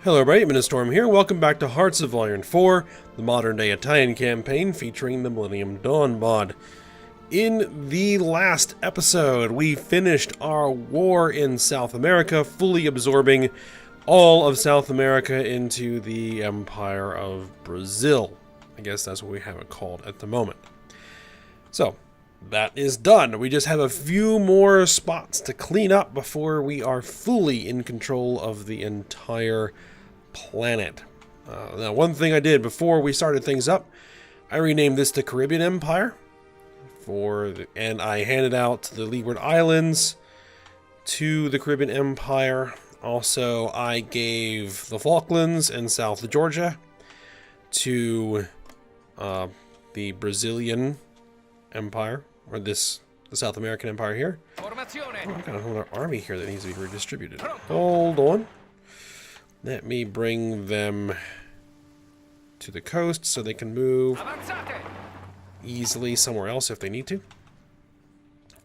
Hello everybody, Storm here. Welcome back to Hearts of Iron 4, the modern-day Italian campaign featuring the Millennium Dawn mod. In the last episode, we finished our war in South America, fully absorbing all of South America into the Empire of Brazil. I guess that's what we have it called at the moment. So, that is done. We just have a few more spots to clean up before we are fully in control of the entire planet. Now, one thing I did before we started things up, I renamed this the Caribbean Empire, and I handed out the Leeward Islands to the Caribbean Empire. Also, I gave the Falklands and South Georgia to the Brazilian Empire, or the South American Empire here. Oh, I've got another army here that needs to be redistributed. Hold on. Let me bring them to the coast so they can move easily somewhere else if they need to.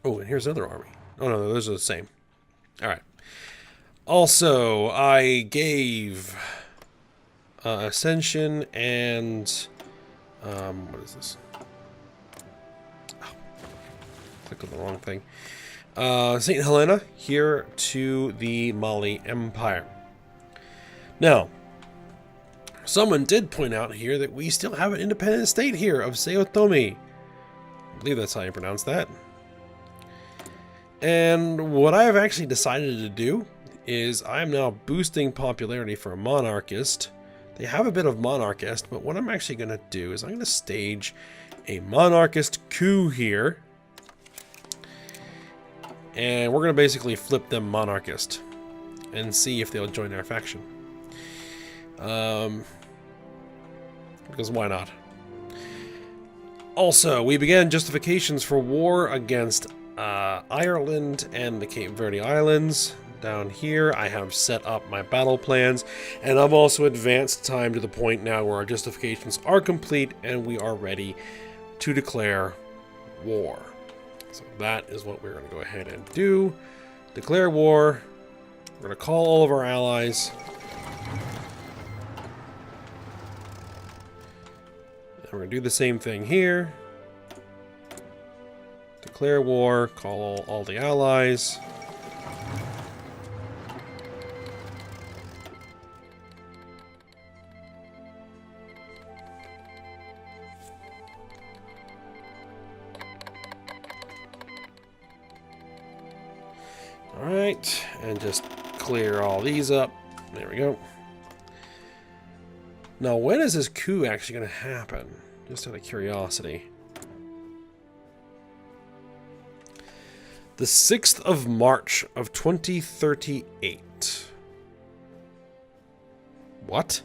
Oh, and here's another army. Oh, no, those are the same. Alright. Also, I gave Ascension and... what is this? Oh, clicked on the wrong thing. St. Helena here to the Mali Empire. Now, someone did point out here that we still have an independent state here of Sao Tome. I believe that's how you pronounce that. And what I have actually decided to do is I'm now boosting popularity for a monarchist. They have a bit of monarchist, but what I'm actually going to do is I'm going to stage a monarchist coup here. And we're going to basically flip them monarchist and see if they'll join our faction. Because why not? Also, we began justifications for war against Ireland and the Cape Verde Islands. Down here, I have set up my battle plans, and I've also advanced time to the point now where our justifications are complete and we are ready to declare war. So that is what we're going to go ahead and do. Declare war. We're going to call all of our allies. We're going to do the same thing here. Declare war, call all the allies. Alright, and just clear all these up. There we go. Now, when is this coup actually going to happen? Just out of curiosity. The 6th of March of 2038. What?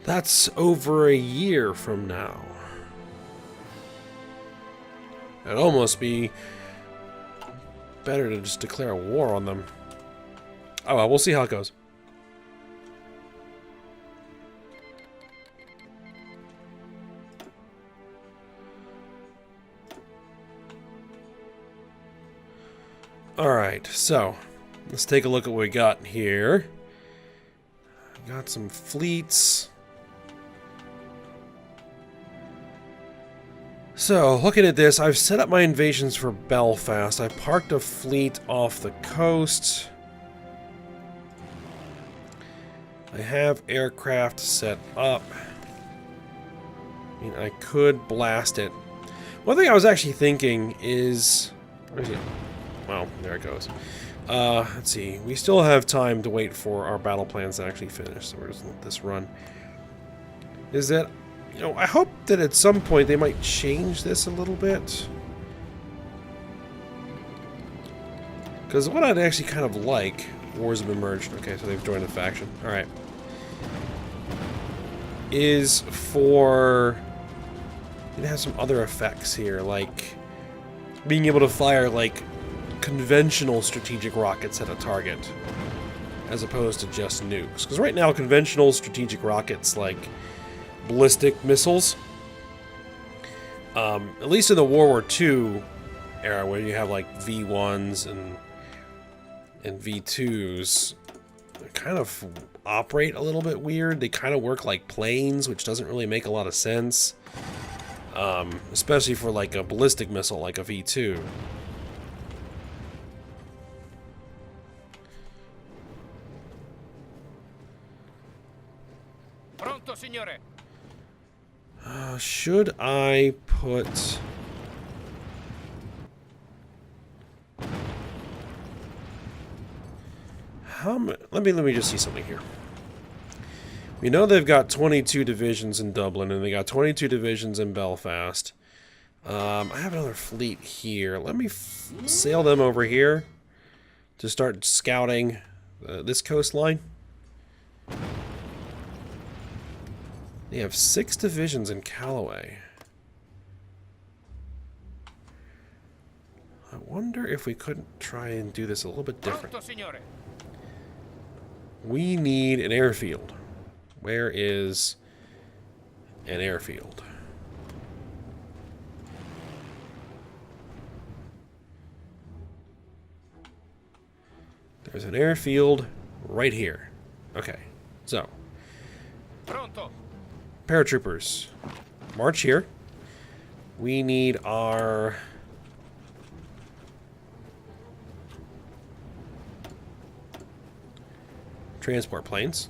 That's over a year from now. It'd almost be better to just declare a war on them. Oh well, we'll see how it goes. Alright, so let's take a look at what we got here. Got some fleets. So, looking at this, I've set up my invasions for Belfast. I parked a fleet off the coast. I have aircraft set up. I mean, I could blast it. One thing I was actually thinking is... Where is it? Well, there it goes. Let's see. We still have time to wait for our battle plans to actually finish, so we're just let this run. Is that... You know, I hope that at some point they might change this a little bit. Because what I'd actually kind of like... Wars have emerged. Okay, so they've joined a faction. Alright. Is for... It has some other effects here, like... Being able to fire, like, conventional strategic rockets at a target. As opposed to just nukes. Because right now, conventional strategic rockets, like... ballistic missiles. At least in the World War II, era where you have like V1s and V2s kind of operate a little bit weird. They kind of work like planes, which doesn't really make a lot of sense. Especially for like a ballistic missile like a V2. Pronto, signore. Should I put... Let me just see something here. We know they've got 22 divisions in Dublin, and they got 22 divisions in Belfast. I have another fleet here. Let me sail them over here to start scouting this coastline. They have 6 divisions in Callaway. I wonder if we couldn't try and do this a little bit different. We need an airfield. Where is an airfield? There's an airfield right here. Okay, so paratroopers, march here. We need our transport planes.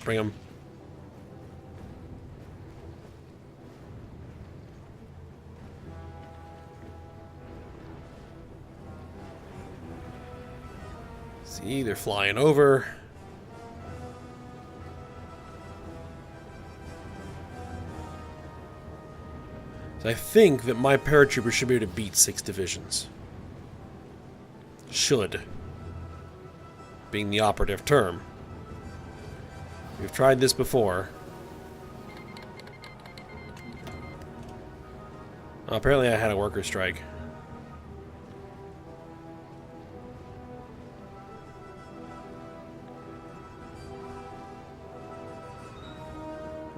Bring them. See, they're flying over. So I think that my paratroopers should be able to beat 6 divisions. Should. Being the operative term. We've tried this before. Apparently I had a worker strike.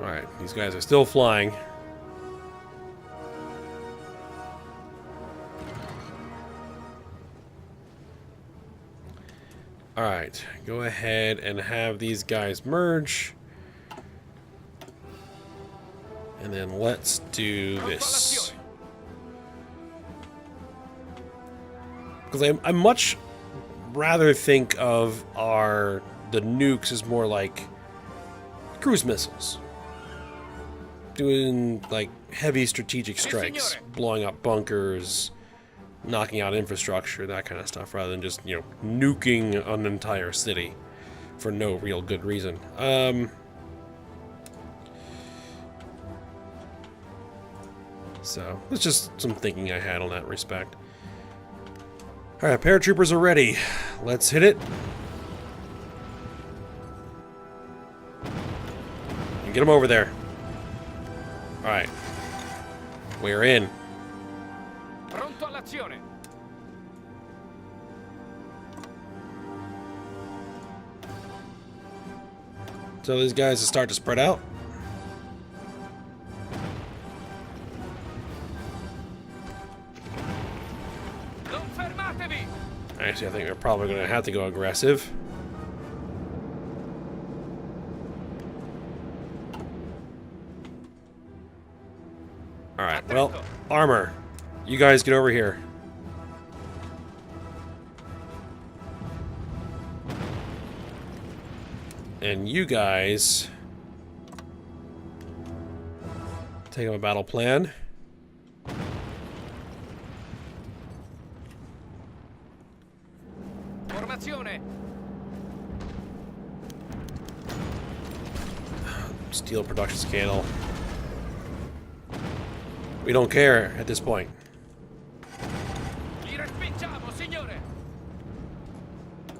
Alright, these guys are still flying. Alright, go ahead and have these guys merge. And then let's do this. Because I much rather think of the nukes as more like cruise missiles. Doing like heavy strategic strikes, blowing up bunkers, knocking out infrastructure, that kind of stuff, rather than just, you know, nuking an entire city for no real good reason. So, it's just some thinking I had on that respect. Alright, paratroopers are ready. Let's hit it. And get them over there. Alright. We're in. Pronto all'azione. So these guys will start to spread out. Non fermatevi. Actually, I think we're probably going to have to go aggressive. Alright, well, armor. You guys get over here. And you guys take up a battle plan. Formazione. Steel production scale. We don't care at this point. Li respingiamo, signore.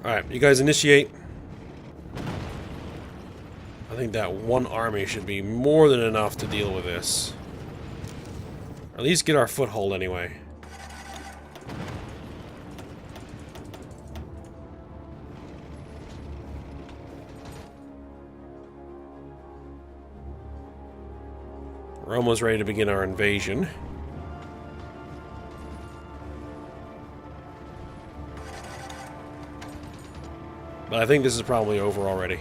Alright, you guys initiate. I think that one army should be more than enough to deal with this. Or at least get our foothold anyway. We're almost ready to begin our invasion. But I think this is probably over already.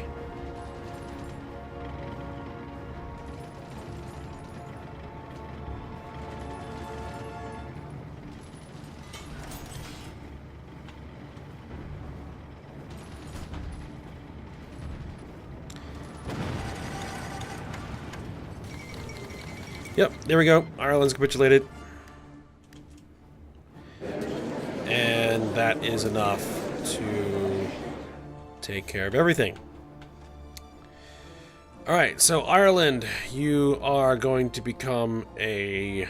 Yep, there we go. Ireland's capitulated. And that is enough to take care of everything. Alright, so Ireland, you are going to become a...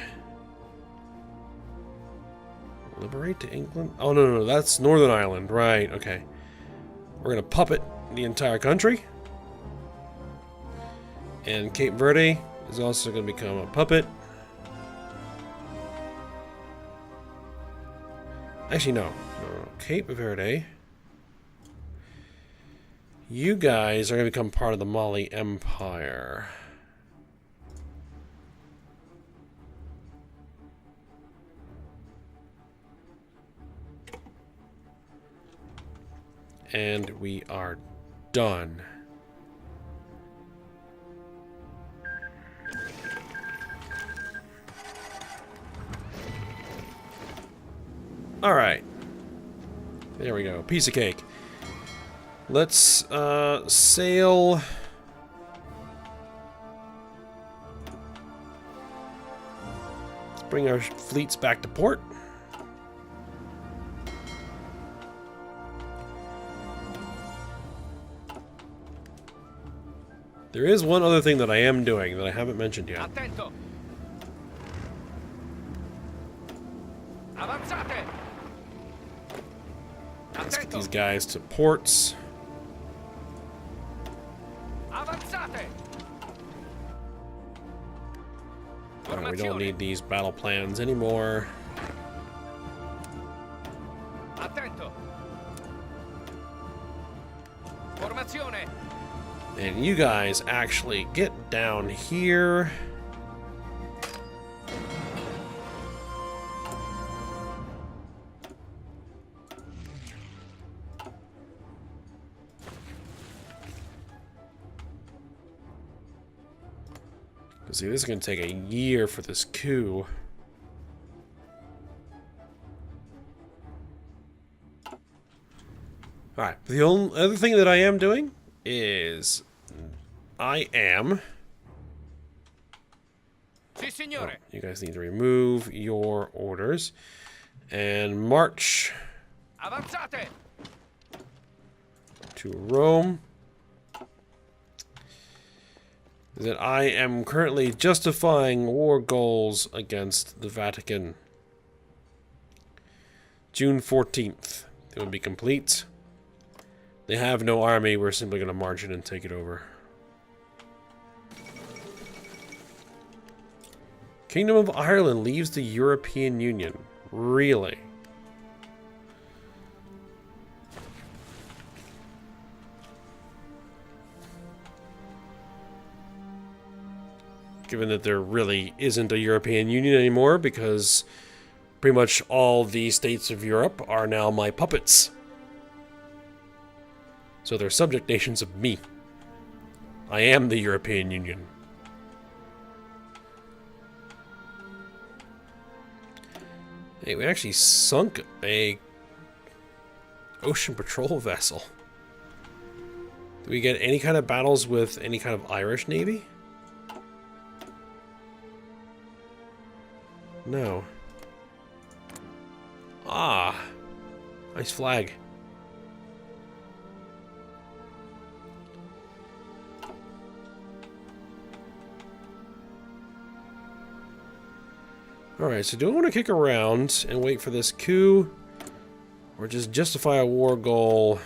Liberate to England? Oh, no, that's Northern Ireland. Right, okay. We're going to puppet the entire country. And Cape Verde is also going to become a puppet. Actually, no. Cape Verde. You guys are going to become part of the Mali Empire. And we are done. Alright. There we go. Piece of cake. Let's sail. Let's bring our fleets back to port. There is one other thing that I am doing that I haven't mentioned yet. Attento. Avanzate. Let's get Attento. these guys to ports. Avanzate. We don't need these battle plans anymore. Attento. Formazione. And you guys actually get down here. See, this is going to take a year for this coup. Alright, the only other thing that I am doing is I am... Si, signore. You guys need to remove your orders and march Avanzate. to Rome. That I am currently justifying war goals against the Vatican. June 14th, it will be complete. They have no army, we're simply going to march in and take it over. Kingdom of Ireland leaves the European Union. Really? Given that there really isn't a European Union anymore, because pretty much all the states of Europe are now my puppets. So they're subject nations of me. I am the European Union. Hey, we actually sunk a ocean patrol vessel. Do we get any kind of battles with any kind of Irish navy? No. Ah. Nice flag. Alright, so do I want to kick around and wait for this coup? Or just justify a war goal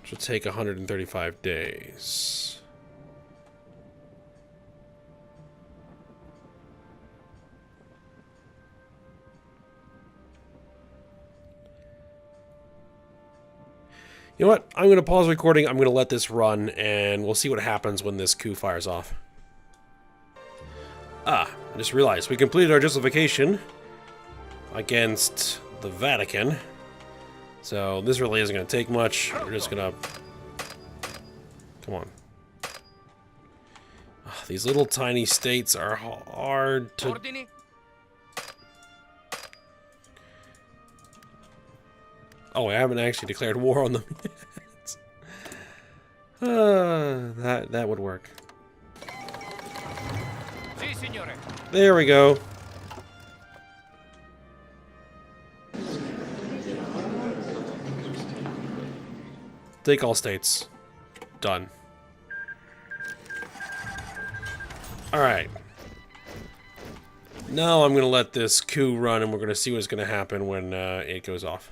which will take 135 days? You know what? I'm going to pause recording. I'm going to let this run, and we'll see what happens when this coup fires off. Ah, I just realized we completed our justification against the Vatican. So this really isn't going to take much. We're just going to... Come on. Ah, these little tiny states are hard to... Ordini? Oh, I haven't actually declared war on them yet. That would work. Si, signore. There we go. Take all states. Done. Alright. Now I'm going to let this coup run, and we're going to see what's going to happen when it goes off.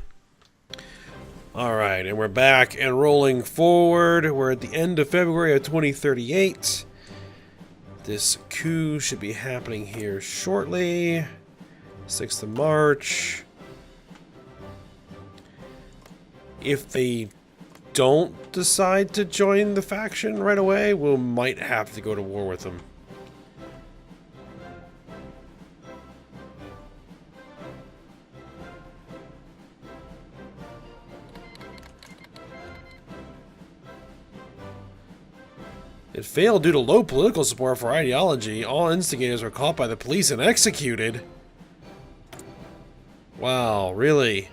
Alright, and we're back and rolling forward. We're at the end of February of 2038. This coup should be happening here shortly. 6th of March. If they don't decide to join the faction right away, we might have to go to war with them. It failed due to low political support for ideology. All instigators were caught by the police and executed. Wow, really?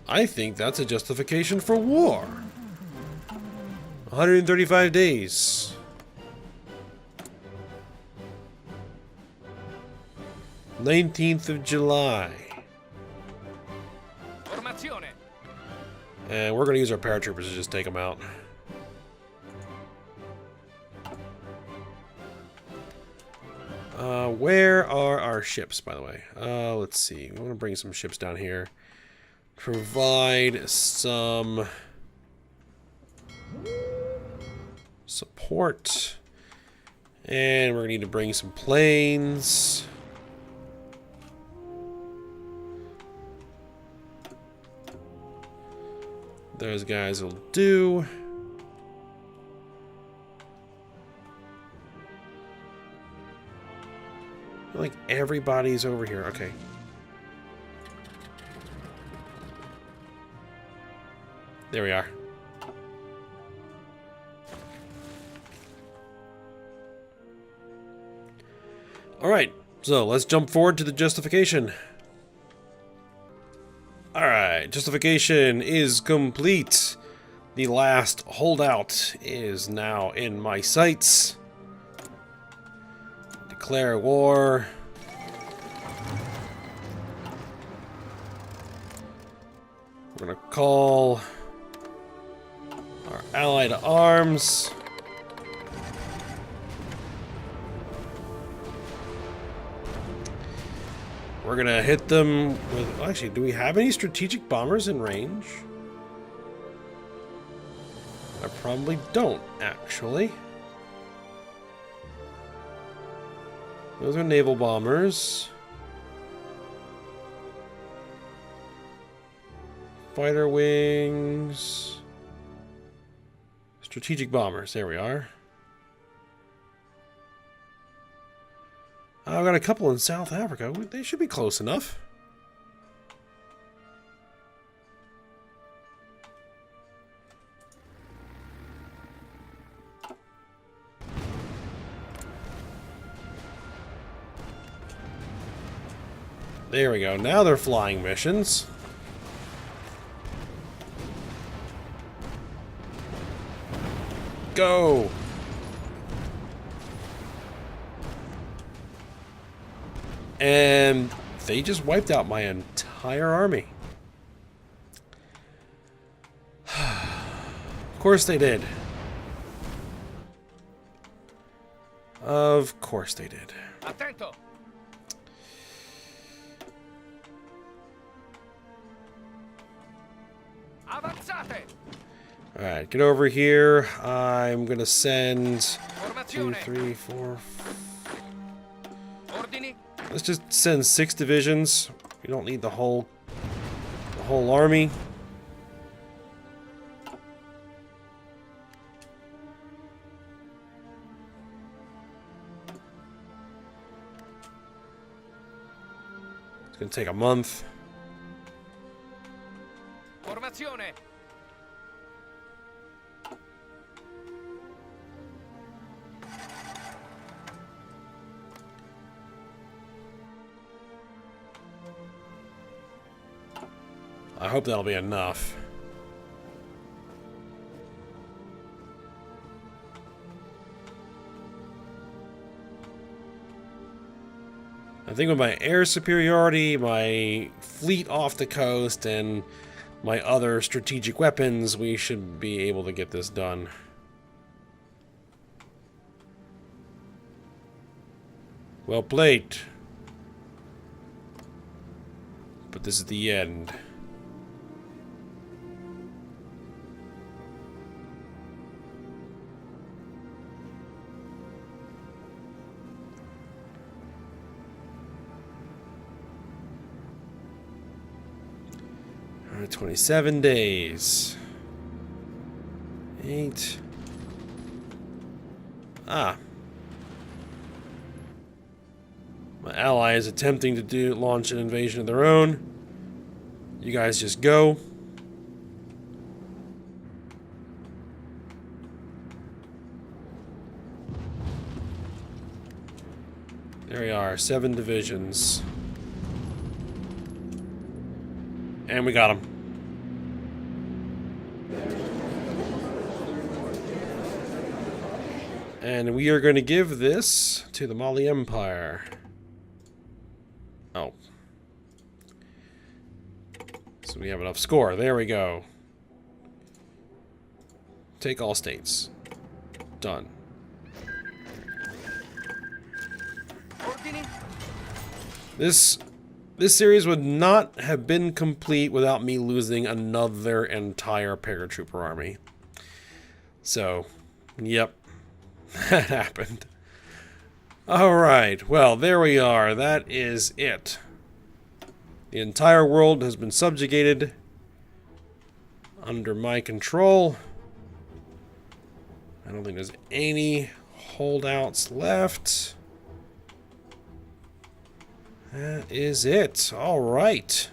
I think that's a justification for war. 135 days. "19th of July. Formazione. And we're going to use our paratroopers to just take them out. Where are our ships, by the way? Let's see. We want to bring some ships down here. Provide some support. And we're going to need to bring some planes. Those guys will do. Like everybody's over here. Okay. There we are. Alright, so let's jump forward to the justification. Alright, justification is complete. The last holdout is now in my sights. Declare war. We're gonna call our ally to arms. We're gonna hit them with... Actually, do we have any strategic bombers in range? I probably don't, actually. Those are naval bombers. Fighter wings. Strategic bombers. There we are. I've got a couple in South Africa. They should be close enough. There we go. Now they're flying missions. Go! And they just wiped out my entire army. Of course they did. Of course they did. Attento. Avanzate. Alright, get over here. I'm gonna send 2, Formazione. 3, 4. Ordini. Let's just send 6 divisions. We don't need the whole army. It's gonna take a month. Formazione. I hope that'll be enough. I think with my air superiority, my fleet off the coast, and my other strategic weapons, we should be able to get this done. Well played. But this is the end. All right, 27 days. 8. Ah. My ally is attempting to launch an invasion of their own. You guys just go. There we are, 7 divisions. And we got them. And we are going to give this to the Mali Empire. Oh. So we have enough score. There we go. Take all states. Done. This series would not have been complete without me losing another entire paratrooper army. So, yep. That happened. Alright, well, there we are. That is it. The entire world has been subjugated under my control. I don't think there's any holdouts left. That is it. Alright.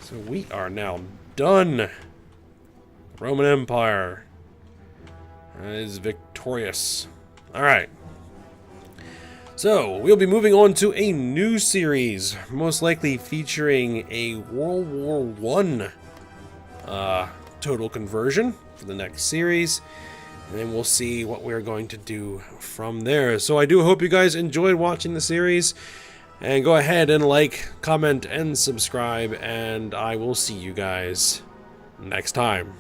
So we are now done. Roman Empire is victorious. Alright. So, we'll be moving on to a new series, most likely featuring a World War I total conversion for the next series. And then we'll see what we're going to do from there. So I do hope you guys enjoyed watching the series. And go ahead and like, comment, and subscribe. And I will see you guys next time.